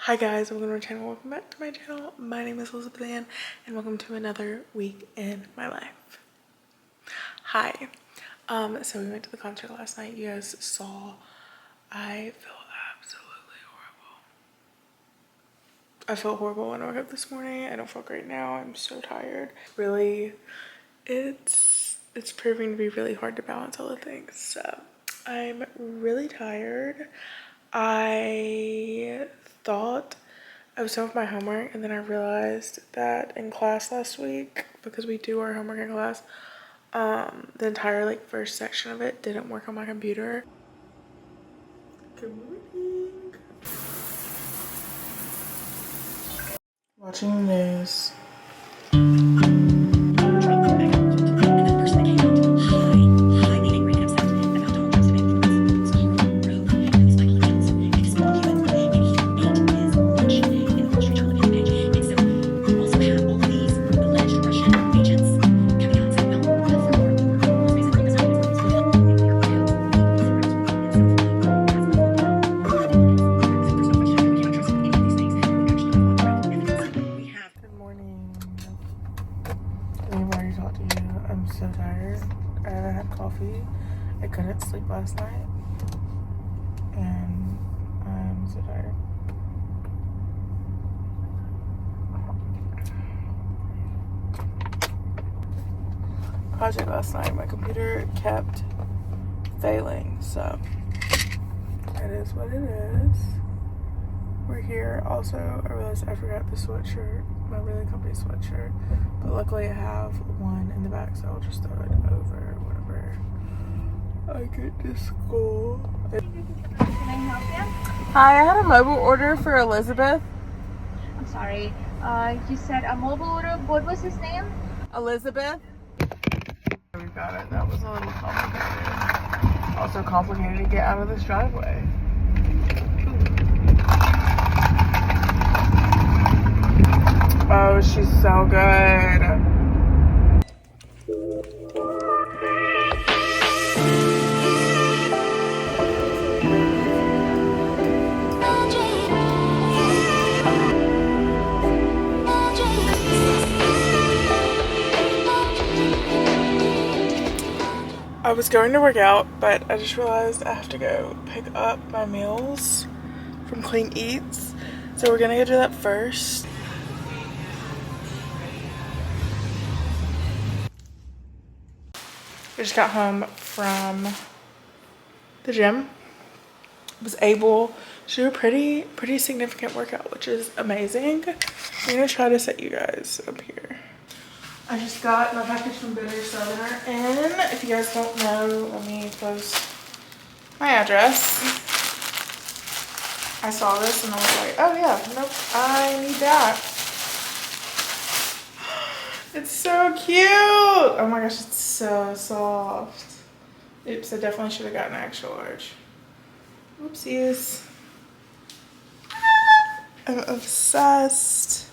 Hi guys, welcome to my channel. Welcome back to my channel. My name is Elizabeth Ann and welcome to another week in my life. Hi. So we went to the concert last night. You guys saw. I feel absolutely horrible. I felt horrible when I woke up this morning. I don't feel great now. I'm so tired. Really, it's proving to be really hard to balance all the things. So I'm really tired. I thought I was done with my homework and then I realized that in class last week, because we do our homework in class, the entire first section of it didn't work on my computer. Good morning. Watching the news. I'm so tired. I haven't had coffee. I couldn't sleep last night. And I'm so tired. Project last night, my computer kept failing, so it is what it is. We're here. Also, I realized I forgot the sweatshirt, my really comfy sweatshirt, but luckily I have one in the back, so I'll just throw it over whenever I get to school. Can I help you? Hi, I had a mobile order for Elizabeth. I'm sorry. You said a mobile order. What was his name? Elizabeth. We got it. That was a little complicated. Also complicated to get out of this driveway. Oh, she's so good. I was going to work out, but I just realized I have to go pick up my meals from Clean Eats. So we're gonna go do that first. I just got home from the gym. Was able to do a pretty significant workout, which is amazing. I'm gonna try to set you guys up here. I just got my package from Bitter Southerner in. If you guys don't know, let me post my address. I saw this and I was like, oh yeah, nope, I need that. It's so cute. Oh my gosh, it's so soft. Oops, I definitely should have gotten an extra large. Oopsies. I'm obsessed.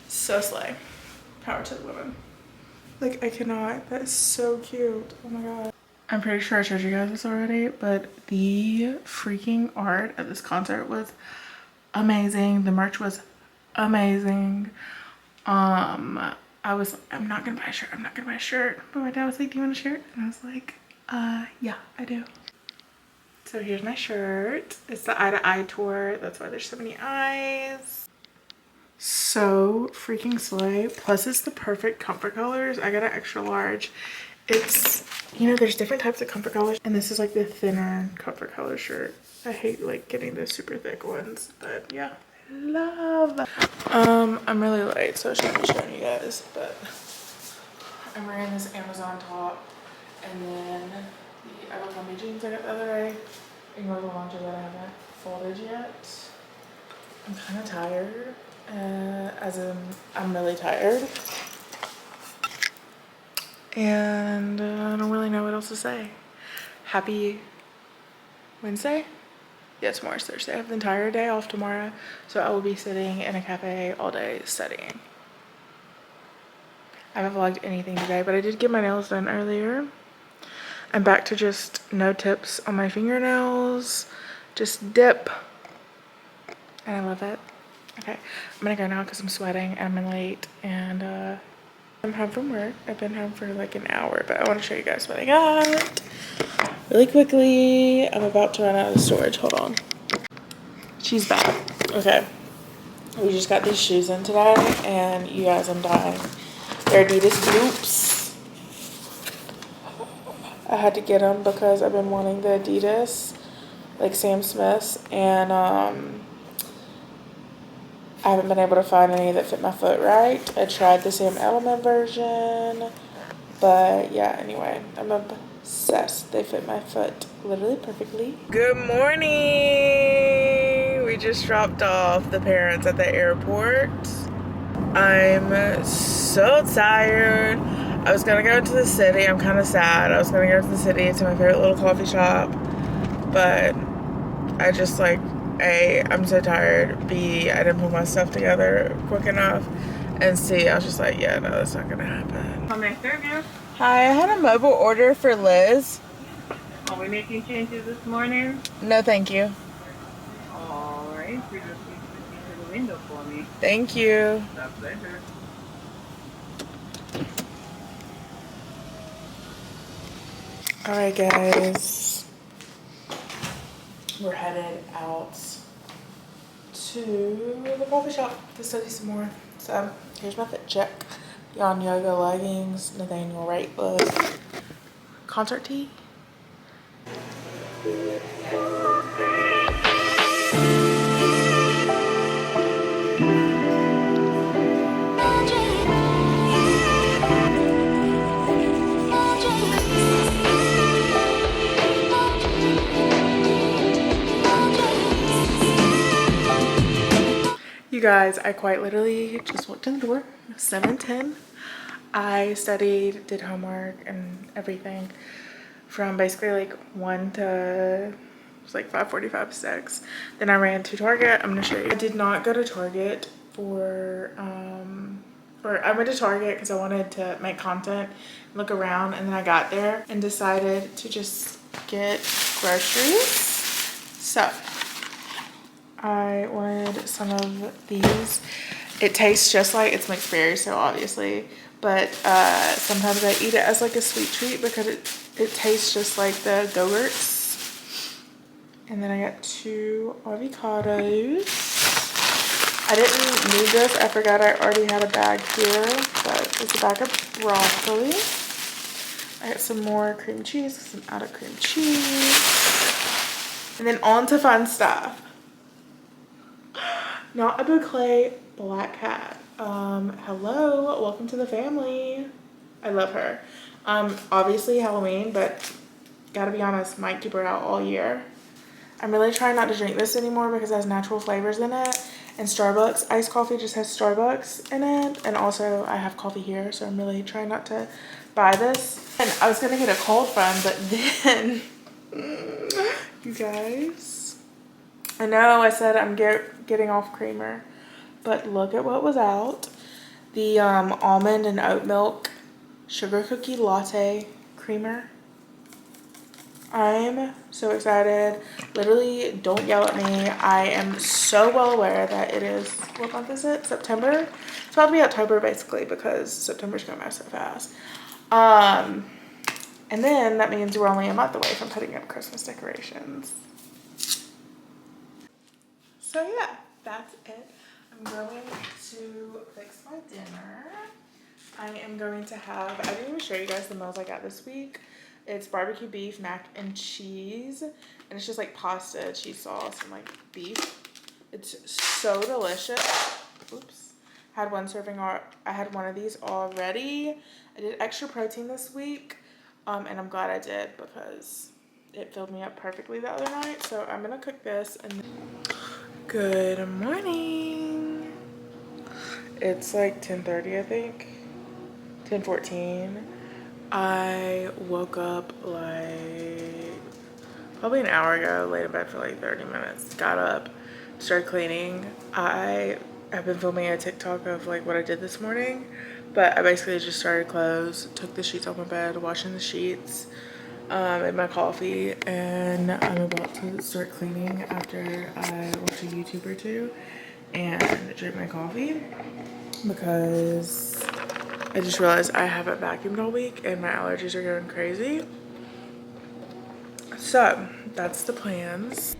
So slay. Power to the women. Like, I cannot. That is so cute. Oh my god. I'm pretty sure I showed you guys this already, but the freaking art at this concert was amazing. The merch was amazing. I'm not gonna buy a shirt. I'm not gonna buy a shirt. But my dad was like, do you want a shirt? And I was like, yeah, I do. So here's my shirt. It's the Eye to Eye tour. That's why there's so many eyes. So freaking slay. Plus it's the perfect comfort colors. I got an extra large. It's, you know, there's different types of comfort colors, and this is like the thinner comfort color shirt. I hate like getting the super thick ones, but yeah, I love. I'm really late, so I shouldn't be showing you guys, but I'm wearing this Amazon top and then the Abercrombie jeans I got the other day. Ignore the laundry that I haven't folded yet. I'm kind of tired, as in I'm really tired. And I don't really know what else to say. Happy Wednesday? Yeah, tomorrow's Thursday. I have the entire day off tomorrow, so I will be sitting in a cafe all day studying. I haven't vlogged anything today, but I did get my nails done earlier. I'm back to just no tips on my fingernails. Just dip and I love it. Okay, I'm gonna go now because I'm sweating and I'm late, and I'm home from work. I've been home for like an hour, but I want to show you guys what I got really quickly. I'm about to run out of storage. Hold on. She's back. Okay, we just got these shoes in today, and you guys, I'm dying. They're Adidas Loops. I had to get them because I've been wanting the Adidas, like Sam Smith's, and I haven't been able to find any that fit my foot right. I tried the Sam Edelman version, but yeah, anyway, I'm obsessed. They fit my foot literally perfectly. Good morning! We just dropped off the parents at the airport. I'm so tired. I was gonna go to the city. I'm kind of sad. I was gonna go to the city to my favorite little coffee shop, but I just like, A, I'm so tired. B, I didn't put my stuff together quick enough. And C, I was just like, yeah, no, that's not gonna happen. How may I serve you? Hi, I had a mobile order for Liz. Are we making changes this morning? No, thank you. Alright, you just need to proceed to the window for me. Thank you. My pleasure. All right, guys. We're headed out to the coffee shop to study some more. So here's my fit check. Beyond Yoga leggings, Nathaniel Rateliff, concert tee. You guys, I quite literally just walked in the door, 7:10. I studied, did homework and everything from basically like 1 to, it was like 5:45, 6. Then I ran to Target. I'm gonna show you. I did not go to Target for, or I went to Target because I wanted to make content, look around, and then I got there and decided to just get groceries. So I wanted some of these. It tastes just like, it's mixed berries, so obviously, but sometimes I eat it as like a sweet treat because it tastes just like the Go-Gurts. And then I got 2 avocados. I didn't need this. I forgot I already had a bag here, but it's a bag of broccoli. I got some more cream cheese because I'm out of cream cheese. And then on to fun stuff. Not a boucle black cat. Hello, welcome to the family. I love her. Obviously Halloween, but gotta be honest, might keep her out all year. I'm really trying not to drink this anymore because it has natural flavors in it. And Starbucks iced coffee just has Starbucks in it. And also I have coffee here, so I'm really trying not to buy this. And I was gonna get a cold one, but then, you guys, I know I said I'm getting off creamer, but look at what was out. The almond and oat milk sugar cookie latte creamer. I'm so excited. Literally, don't yell at me. I am so well aware that it is, what month is it? September? It's about to be October basically because September's going by so fast. And then that means we're only a month away from putting up Christmas decorations. So yeah, that's it. I'm going to fix my dinner. I am going to have, I didn't even show you guys the meals I got this week. It's barbecue beef, mac and cheese, and it's just like pasta, cheese sauce, and like beef. It's so delicious. Oops. Had one serving, I had one of these already. I did extra protein this week, and I'm glad I did because it filled me up perfectly the other night. So I'm gonna cook this and good morning. It's like 10:30, I think. 10:14. I woke up like probably an hour ago, laid in bed for like 30 minutes, got up, started cleaning. I have been filming a TikTok of like what I did this morning, but I basically just started clothes, took the sheets off my bed, washing the sheets, made my coffee, and I'm about to start cleaning after I watch a YouTube or two and drink my coffee, because I just realized I haven't vacuumed all week and my allergies are going crazy. So that's the plans.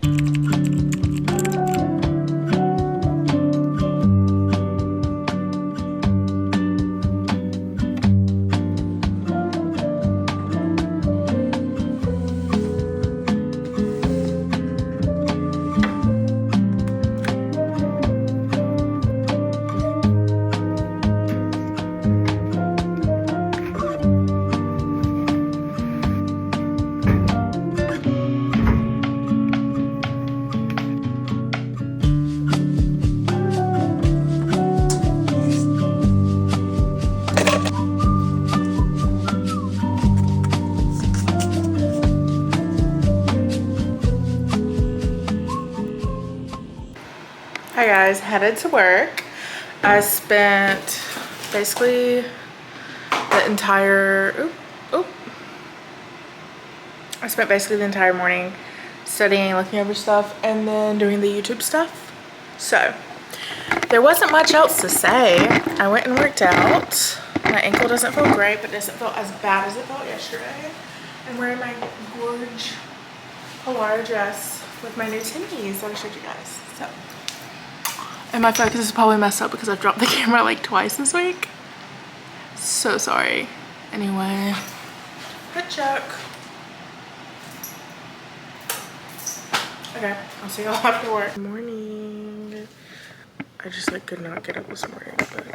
Hi guys, headed to work. I spent basically the entire morning studying, looking over stuff, and then doing the YouTube stuff. So there wasn't much else to say. I went and worked out. My ankle doesn't feel great, but doesn't feel as bad as it felt yesterday. I'm wearing my gorge Hawaii dress with my new tennies that I showed you guys. So, and my focus is probably messed up because I've dropped the camera like twice this week. So sorry. Anyway, good joke. Okay, I'll see y'all after work. Good morning. I just like could not get up this morning, but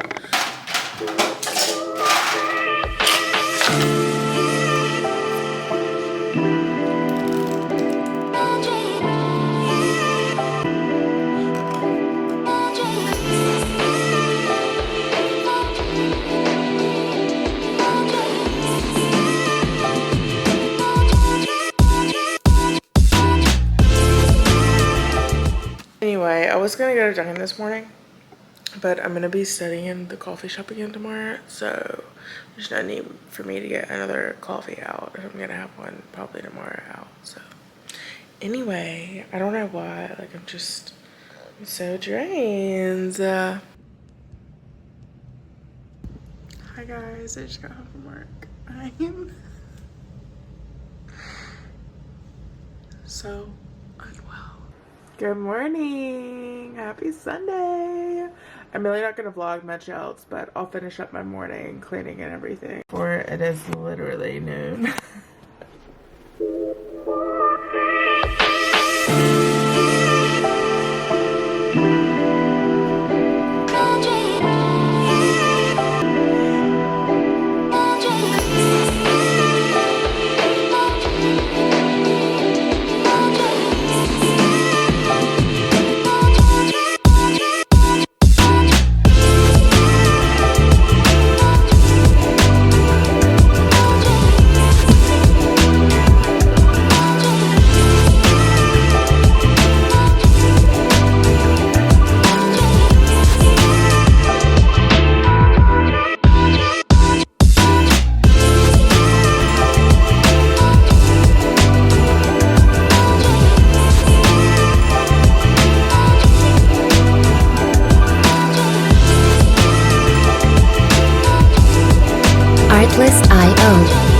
anyway, I was gonna go to Dunkin' this morning, but I'm gonna be studying in the coffee shop again tomorrow, so there's no need for me to get another coffee out. I'm gonna have one probably tomorrow out. So anyway, I don't know why, like I'm so drained. Hi guys, I just got home from work. I am so unwell. Good morning, happy Sunday. I'm really not gonna vlog much else, but I'll finish up my morning cleaning and everything, for it is literally noon. Artlist.io